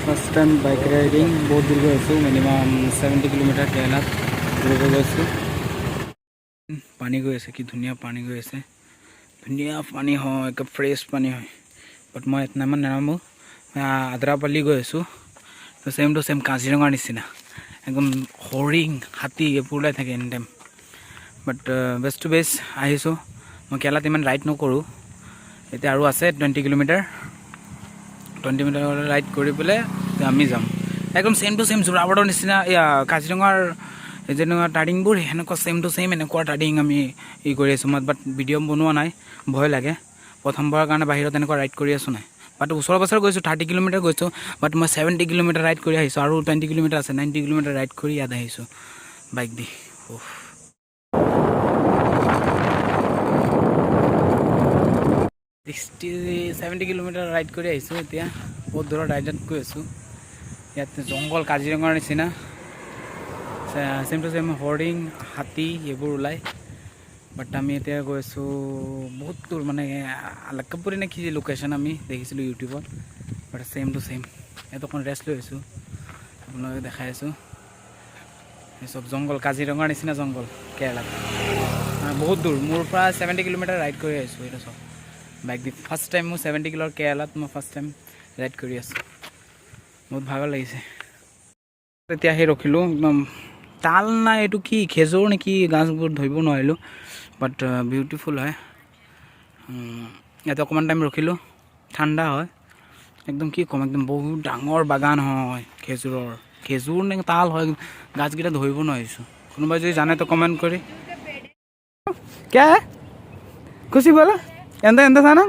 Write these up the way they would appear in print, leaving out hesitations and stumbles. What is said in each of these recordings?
First time bike riding बहुत दूर गए मिनिमम 70 किलोमीटर केरला घूरिব গৈছোঁ পানী গৈ আছে কি ধুনীয়া পানী গৈ আছে ধুনীয়া পানী হয় এক ফ্ৰেছ পানী হয় বাট মই এতনামান নানামো আদ্ৰাপাল্লি গৈ আছোঁ তো সেম টু সেম কাজিৰঙাৰ নিচিনা একদম হৰিং হাতী এইবোৰ ওলাই থাকে এনি টাইম বাট বেষ্ট টু বেষ্ট আহিছোঁ মই কেৰেলাত ইমান ৰাইড নকৰোঁ এতিয়া আৰু আছে 20 কিলোমিটাৰ 20 মিটাৰ ৰাইড কৰি পেলাই আমি যাম একদম সেম টু সেম যোৰাবাটৰ নিচিনা কাজিৰঙাৰ যেনেকুৱা টাৰ্ডিংবোৰ সেনেকুৱা সেম টু সেম এনেকুৱা টাৰ্ডিং আমি কৰি আছোঁ মই বাট ভিডিঅ' বনোৱা নাই ভয় লাগে প্ৰথমবাৰৰ কাৰণে বাহিৰত এনেকুৱা ৰাইড কৰি আছোঁ নাই বাট ওচৰৰ পাছৰ গৈছোঁ 30 কিলোমিটাৰ গৈছোঁ বাট মই 70 কিলোমিটাৰ ৰাইড কৰি আহিছোঁ আৰু 20 কিলোমিটাৰ আছে 90 কিলোমিটাৰ ৰাইড কৰি ইয়াত আহিছোঁ বাইক দি 70 কিলোমিটাৰ ৰাইড কৰি আহিছোঁ এতিয়া বহুত দূৰৰ ৰাইডত গৈ আছোঁ ইয়াত জংঘল কাজিৰঙাৰ নিচিনা সেম টু সেম হৰিং হাতী এইবোৰ ওলাই বাট আমি এতিয়া গৈ আছোঁ বহুত দূৰ মানে আলাকাপুৰী নে কি লোকেশ্যন আমি দেখিছিলোঁ ইউটিউবত বাট সেম টু সেম ইয়াত অকণ ৰেষ্ট লৈ আছোঁ আপোনালোকে দেখাই আছোঁ এই চব জংঘল কাজিৰঙাৰ নিচিনা জংঘল কেৰেলাত বহুত দূৰ মোৰ পৰা 70 কিলোমিটাৰ ৰাইড কৰি আহিছোঁ এইটো চব বাইক দি ফাৰ্ষ্ট টাইম মোৰ 70 কিলোৰ কেৰেলাত মই ফাৰ্ষ্ট টাইম ৰাইড কৰি আছোঁ বহুত ভাগৰ লাগিছে এতিয়া আহি ৰখিলোঁ একদম তাল নাই এইটো কি খেজুৰ নেকি গাছবোৰ ধৰিব নোৱাৰিলোঁ বাট বিউটিফুল হয় ইয়াতে অকণমান টাইম ৰখিলোঁ ঠাণ্ডা হয় একদম কি ক'ম একদম বহুত ডাঙৰ বাগান হয় খেজুৰ নে তাল হয় গাছকেইটা ধৰিব নোৱাৰিছোঁ কোনোবাই যদি জানে তো কমেণ্ট কৰি क्या है खुशी बोला ఎంత సానా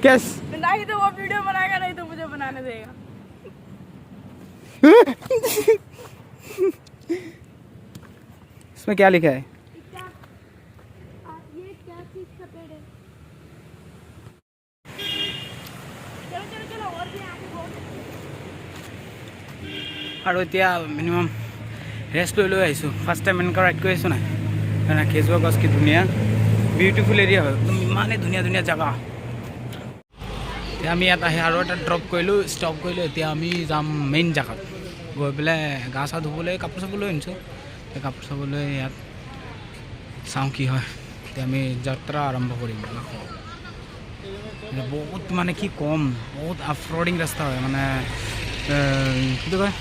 कैस नहीं तो वो वीडियो बनाएगा नहीं तो मुझे बनाने देगा इसमें क्या लिखा है ये क्या चीज का पेड़ है चलो चलो चलो और भी आगे बहुत আৰু এতিয়া মিনিমাম ৰেষ্ট লৈ আহিছোঁ ফাৰ্ষ্ট টাইম এনেকুৱা ৰাইড কৰি আছোঁ নাই খেজুৰ গছ কি ধুনীয়া বিউটিফুল এৰিয়া হয় একদম ইমানেই ধুনীয়া ধুনীয়া জেগা এতিয়া আমি ইয়াত আহি আৰু এটা ড্ৰপ কৰিলোঁ ষ্টপ কৰিলোঁ এতিয়া আমি যাম মেইন জেগাত গৈ পেলাই গা চা ধুবলৈ কাপোৰ চাপোৰ লৈ আনিছোঁ কাপোৰ চাবলৈ ইয়াত চাওঁ কি হয় এতিয়া আমি যাত্ৰা আৰম্ভ কৰিম বহুত মানে কি ক'ম বহুত অফ-ৰ'ডিং ৰাস্তা হয় মানে কি কয়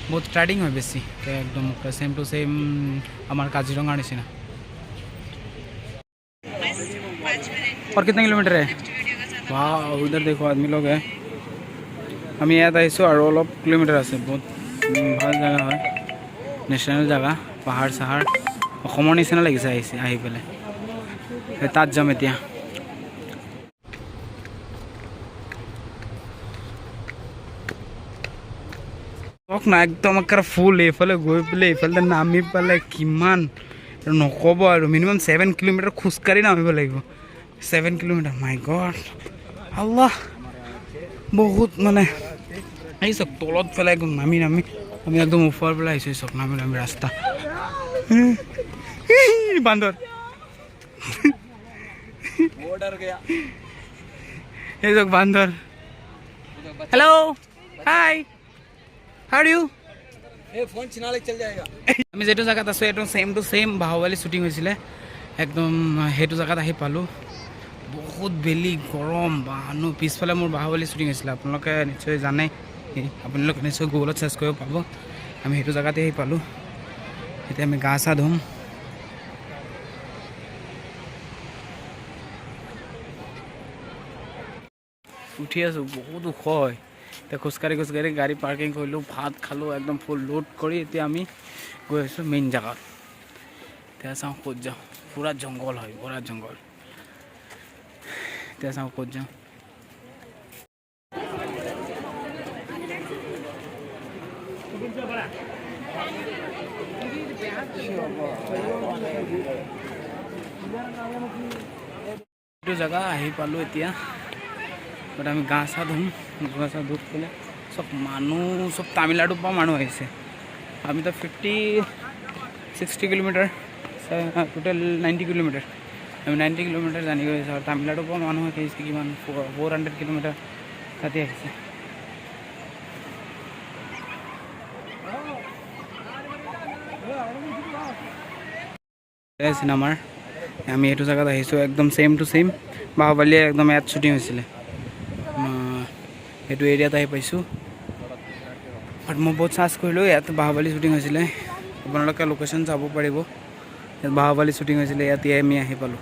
बहुत स्टार्टिंग है बेसी एकदम सेम टू सेम हमारे काजीरंगा निचिना और कितने किलोमीटर है वाह उधर देखो आदमी लोग है हम याद आईसो और अलग किलोमीटर আছে बहुत ভাল জায়গা হয় নেশনাল জায়গা পাহাড় সাহাড় অসমৰ নিচিনা লাগিছে আহি পেলাই তাত যাম এতিয়া না একদম একেবাৰে ফুল এইফালে গৈ পেলাই এইফালে নামি পেলাই কিমান নক'ব আৰু মিনিমাম 7 কিলোমিটাৰ খোজকাঢ়ি নামিব লাগিব 7 কিলোমিটাৰ মাই গড আল্লাহ বহুত মানে এই চব তলত পেলাই একদম নামি আমি একদম ওপৰৰ পেলাই আহিছোঁ চব নামি ৰাস্তা বান্দৰ এই চব বান্দৰ hello' hi How are you? Phone छिना ले चल जाएगा আমি যেটো জায়গাত আছো এটো same to same Baahubali shooting হৈছিলে একদম হেতু জায়গাত আহি পালো বহুত বেলি গৰম বাহানো পিছফালে মোৰ বাহুবলী শুটিং হৈছিলে আপোনালোকে নিশ্চয় জানে আপোনালোকে নিশ্চয় গুগলত সাৰ্চ কৰিব পাব আমি হেতু জায়গাতে আহি পালো এতিয়া আমি গা চা ধুম উঠি আছো বহুত ওখ হয় এতিয়া খোজকাঢ়ি গাড়ী পাৰ্কিং কৰিলোঁ ভাত খালোঁ একদম ফুল লোড কৰি এতিয়া আমি গৈ আছোঁ মেইন জেগাত এতিয়া চাওঁ ক'ত যাওঁ পুৰা জংঘল হয় পুৰা জংঘল এতিয়া চাওঁ ক'ত যাওঁ এইটো জেগা আহি পালোঁ এতিয়া বাট আমি গা চা ধুম পেলাই চব মানুহ চব তামিলনাডুৰ পৰা মানুহ আহিছে আমি তো 60 কিলোমিটাৰ টোটেল 90 কিলোমিটাৰ আমি 90 কিলোমিটাৰ জানি গৈ আছোঁ আৰু তামিলনাডুৰ পৰা মানুহ আহিছে কিমান 400 কিলোমিটাৰ তাতে আহিছে চিনেমাৰ আমি এইটো জেগাত আহিছোঁ একদম ছেম টু ছেম বাহুবলীয়ে একদম ইয়াত শ্বুটিং হৈছিলে এইটো এৰিয়াত আহি পাইছোঁ বাট মই বহুত চাৰ্চ কৰিলোঁ ইয়াত বাহুবলী শ্বুটিং হৈছিলে আপোনালোকে লোকেশ্যন চাব পাৰিব ইয়াত বাহুবলী শ্বুটিং হৈছিলে ইয়াতে আমি আহি পালোঁ